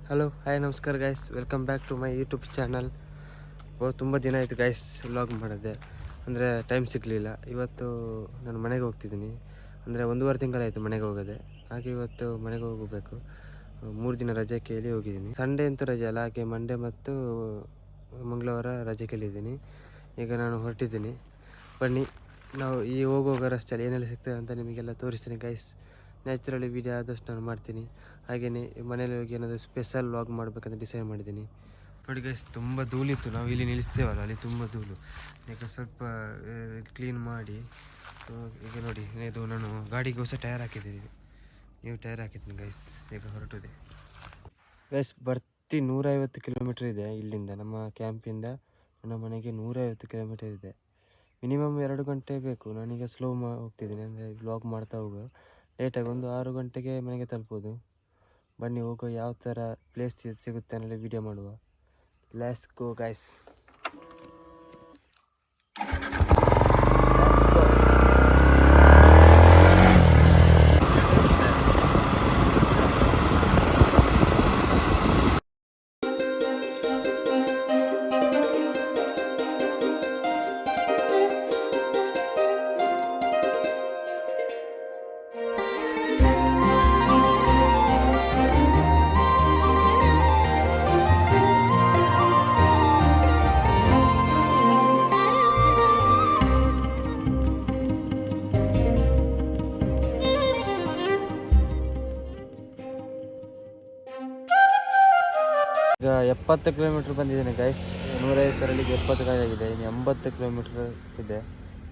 Hello hi ನಮಸ್ಕಾರ guys, welcome back to my YouTube channel. ತುಂಬ ದಿನ ಆಯಿತು ಗೈಸ್ ವ್ಲಾಗ್ ಮಾಡಿದೆ, ಅಂದರೆ ಟೈಮ್ ಸಿಗಲಿಲ್ಲ. ಇವತ್ತು ನಾನು ಮನೆಗೆ ಹೋಗ್ತಿದ್ದೀನಿ, ಅಂದರೆ 1.5 ತಿಂಗಳಾಯಿತು ಮನೆಗೆ ಹೋಗೋದೆ. ಹಾಗೆ ಇವತ್ತು ಮನೆಗೆ ಹೋಗಬೇಕು. 3 ದಿನ ರಜೆ ಕೇಳಿ ಹೋಗಿದ್ದೀನಿ. ಸಂಡೇ ಅಂತೂ ರಜೆ ಅಲ್ಲ, ಹಾಗೆ ಮಂಡೇ ಮತ್ತು ಮಂಗಳವಾರ ರಜೆ ಕೇಳಿದ್ದೀನಿ. ಈಗ ನಾನು ಹೊರಟಿದ್ದೀನಿ. ಬನ್ನಿ, ನಾವು ಈ ಹೋಗುವಾಗ ರಸ್ತೆಯಲ್ಲಿ ಏನೆಲ್ಲ ಸಿಗ್ತದೆ ಅಂತ ನಿಮಗೆಲ್ಲ ತೋರಿಸ್ತೀನಿ ಗೈಸ್. ನ್ಯಾಚುರಲಿ ವೀಡಿಯೋ ಆದಷ್ಟು ನಾನು ಮಾಡ್ತೀನಿ. ಹಾಗೆಯೇ ಮನೇಲಿ ಹೋಗಿ ಏನಾದರೂ ಸ್ಪೆಷಲ್ ವ್ಲಾಗ್ ಮಾಡಬೇಕಂತ ಡಿಸೈಡ್ ಮಾಡಿದ್ದೀನಿ. ನೋಡಿ ಗೈಸ್, ತುಂಬ ಧೂಳಿತ್ತು. ನಾವು ಇಲ್ಲಿ ನಿಲ್ಲಿಸ್ತೇವಲ್ಲ, ಅಲ್ಲಿ ತುಂಬ ಧೂಳು. ಈಗ ಸ್ವಲ್ಪ ಕ್ಲೀನ್ ಮಾಡಿ ಈಗ ನೋಡಿ, ಇದು ನಾನು ಗಾಡಿಗೆ ಹೊಸ ಟೈರ್ ಹಾಕಿದ್ದೀನಿ. ನೀವು ಟೈರ್ ಹಾಕಿದ್ದೀನಿ ಗೈಸ್. ಈಗ ಹೊರಟಿದೆ ಗೈಸ್. 150 ಕಿಲೋಮೀಟ್ರ್ ಇದೆ ಇಲ್ಲಿಂದ, ನಮ್ಮ ಕ್ಯಾಂಪಿಂದ ನನ್ನ ಮನೆಗೆ 150 ಕಿಲೋಮೀಟರ್ ಇದೆ. ಮಿನಿಮಮ್ 2 ಗಂಟೆ ಬೇಕು. ನಾನೀಗ ಸ್ಲೋ ಹೋಗ್ತಿದ್ದೀನಿ, ಅಂದರೆ ವ್ಲಾಗ್ ಮಾಡ್ತಾ ಹೋಗೋ ಲೇಟಾಗಿ 6 ಗಂಟೆಗೆ ಮನೆಗೆ ತಲುಪೋದು. ಬನ್ನಿ ಹೋಗೋ, ಯಾವ ಥರ ಪ್ಲೇಸ್ ಸಿಗುತ್ತೆ ಅನ್ನೋಲ್ಲ ವೀಡಿಯೋ ಮಾಡುವ. Let's go guys. ಈಗ 70 ಕಿಲೋಮೀಟ್ರ್ ಬಂದಿದ್ದೇನೆ ಗೈಸ್. 150ರಲ್ಲಿ 70 ಆಗಿದೆ. ಇನ್ನು 80 ಕಿಲೋಮೀಟ್ರ್ ಇದೆ.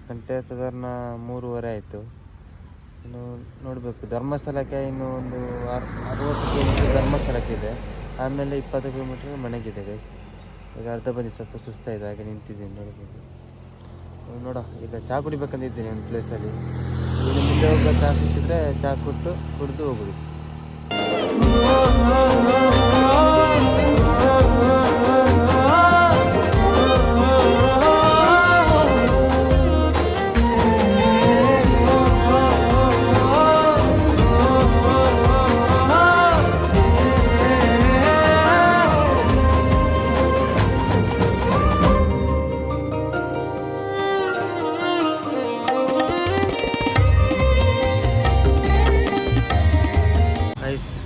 ಗಂಟೆ ಸಾಧಾರಣ 3:30 ಆಯಿತು. ಇನ್ನು ನೋಡಬೇಕು ಧರ್ಮಸ್ಥಳಕ್ಕೆ. ಇನ್ನು ಒಂದು 60 ಕಿಲೋಮೀಟ್ರ್ ಧರ್ಮಸ್ಥಳಕ್ಕೆ ಇದೆ. ಆಮೇಲೆ 20 ಕಿಲೋಮೀಟ್ರ್ ಮನೆಗಿದೆ ಗೈಸ್. ಈಗ ಅರ್ಧ ಬಂದು ಸ್ವಲ್ಪ ಸುಸ್ತಾಯಿದೆ, ಹಾಗೆ ನಿಂತಿದ್ದೀನಿ. ನೋಡ್ಬೋದು ನೋಡ, ಈಗ ಚಹಾ ಕುಡಿಬೇಕಂತಿದ್ದೀನಿ ಒಂದು ಪ್ಲೇಸಲ್ಲಿ. ಇನ್ನು ಮುಂದೆ ಹೋಗೋ ಚಹಾ ಸಿಕ್ಕಿದ್ರೆ ಚಹಾ ಕುಡಿದು ಹೋಗೋದು.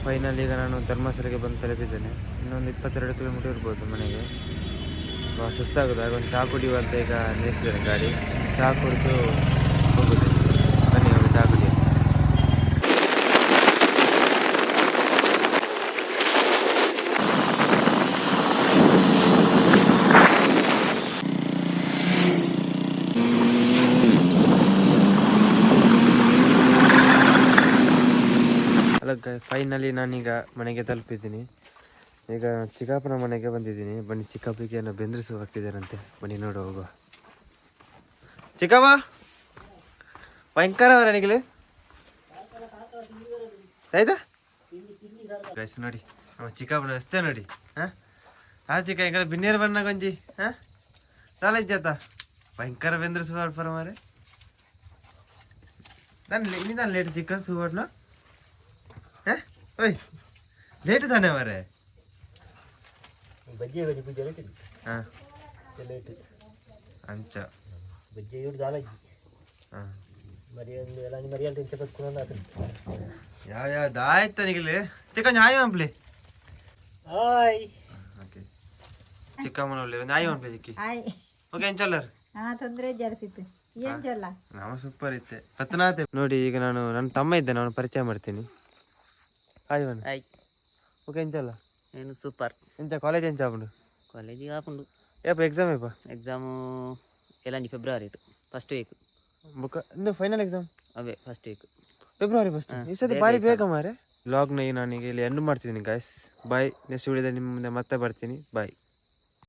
ಫೈನಲ್ ಈಗ ನಾನು ಧರ್ಮಸ್ಥಳಕ್ಕೆ ಬಂದು ತಲುಪಿದ್ದೇನೆ. ಇನ್ನೊಂದು 22 ಕಿಲೋಮೀಟರ್ ಇರ್ಬೋದು ಮನೆಗೆ. ಸುಸ್ತಾಗೋದು, ಆಗ ಒಂದು ಚಹಾ ಕುಡಿಯುವಂತ ಈಗ ನಿಲ್ಲಿಸಿದ್ದೇನೆ ಗಾಡಿ. ಚಹಾ ಕುಡಿದು ಹೋಗೋದು. ಬನ್ನಿ ಹೋಗಿ ಚಹಾ ಕುಡಿಯೋದು. ಫೈನಲಿ ನಾನೀಗ ಮನೆಗೆ ತಲುಪಿದ್ದೀನಿ. ಈಗ ಚಿಕ್ಕಪ್ಪನ ಮನೆಗೆ ಬಂದಿದ್ದೀನಿ. ಬನ್ನಿ, ಚಿಕ್ಕಪ್ಪಗೆ ಏನೋ ಬೆಂದ್ರಿಸು ಹಾಕ್ತಿದ್ದಾರಂತೆ. ಬನ್ನಿ ನೋಡು ಹೋಗುವ. ಚಿಕ್ಕಪ್ಪ ಭಯಂಕರ ಅವರನಿಗೆ ಆಯ್ತಾ ಗೈಸ್. ನೋಡಿ ನಮ್ಮ ಚಿಕ್ಕಪ್ಪನ ಅಷ್ಟೇ ನೋಡಿ. ಆ ಚಿಕ್ಕ ಈಗ ಬಿನ್ನೇರು ಬಣ್ಣ ಗೊಂಜಿ ಸಾಲ ಇಜ್ಜಾತ ಭಯಂಕರ ಬೆಂದ್ರಿಸು ಪರ ಮಾರೆ. ನಾನು ಲೇಟ್ ಚಿಕ್ಕ ಸುವರ್ಣ ಓಯ್ ಲೇಟ್ ತಾನೆ ಮಾರೆ. ಬಜ್ಜಿ ಪೂಜೆ ಹಾಂ ಅಂಚ ಬಜ್ಜಿ ಹಾಂ ಯಾವ ಆಯ್ತಾ ನಿಗಲಿ ಚಿಕನ್ ಹಾಯ್ ಮಂಪ್ಲಿ. ಓಕೆ ಚಿಕ್ಕಮ್ಮನ ಒಳ್ಳೆ ಒಂದು ಹಾಯ್ ಮಂಪ್ಲಿ ಚಿಕ್ಕಿ. ಓಕೆ ಎಂಚಲ್ಲರ್ ನಾವು ಸೂಪರ್ ಇತ್ತೆ ಪತ್ನಾತೆ. ನೋಡಿ ಈಗ ನಾನು ನನ್ನ ತಮ್ಮ ಇದ್ದೇನೆ, ಅವನು ಪರಿಚಯ ಮಾಡ್ತೀನಿ. ಹಾಯ್ ವನ್ ಹಾಯ್. ಓಕೆ ಎಂಚಲ್ಲ ಏನು ಸೂಪರ್. ಎಂಚ ಕಾಲೇಜ್ ಎಂಚ ಆಪುಂಡು? ಕಾಲೇಜಿಗೆ ಆಪುಂಡು. ಏಪ ಎಕ್ಸಾಮ್ ಏಪ? ಎಕ್ಸಾಮು ಎಲ್ಲಂಜಿ ಫೆಬ್ರವರಿ ಫಸ್ಟ್ ವೀಕ್ ಬುಕ್ಕ. ಇಂದು ಫೈನಲ್ ಎಕ್ಸಾಮ್ ಅವೇ ಫಸ್ಟ್ ವೀಕ್ ಫೆಬ್ರವರಿ ಫಸ್ಟ್. ಈ ಸತಿ ಭಾರಿ ಬೇಗ ಮಾರೆ. ವ್ಲಾಗ್ನ ನಾನೀಗ ಇಲ್ಲಿ ಎಂಡ್ ಮಾಡ್ತಿದ್ದೀನಿ ಗಾಯ್ಸ್. ಬಾಯ್. ನೆಕ್ಸ್ಟ್ ವಿಡಿಯೋದಲ್ಲಿ ನಿಮ್ಮ ಮುಂದೆ ಮತ್ತೆ ಬರ್ತೀನಿ. ಬಾಯ್.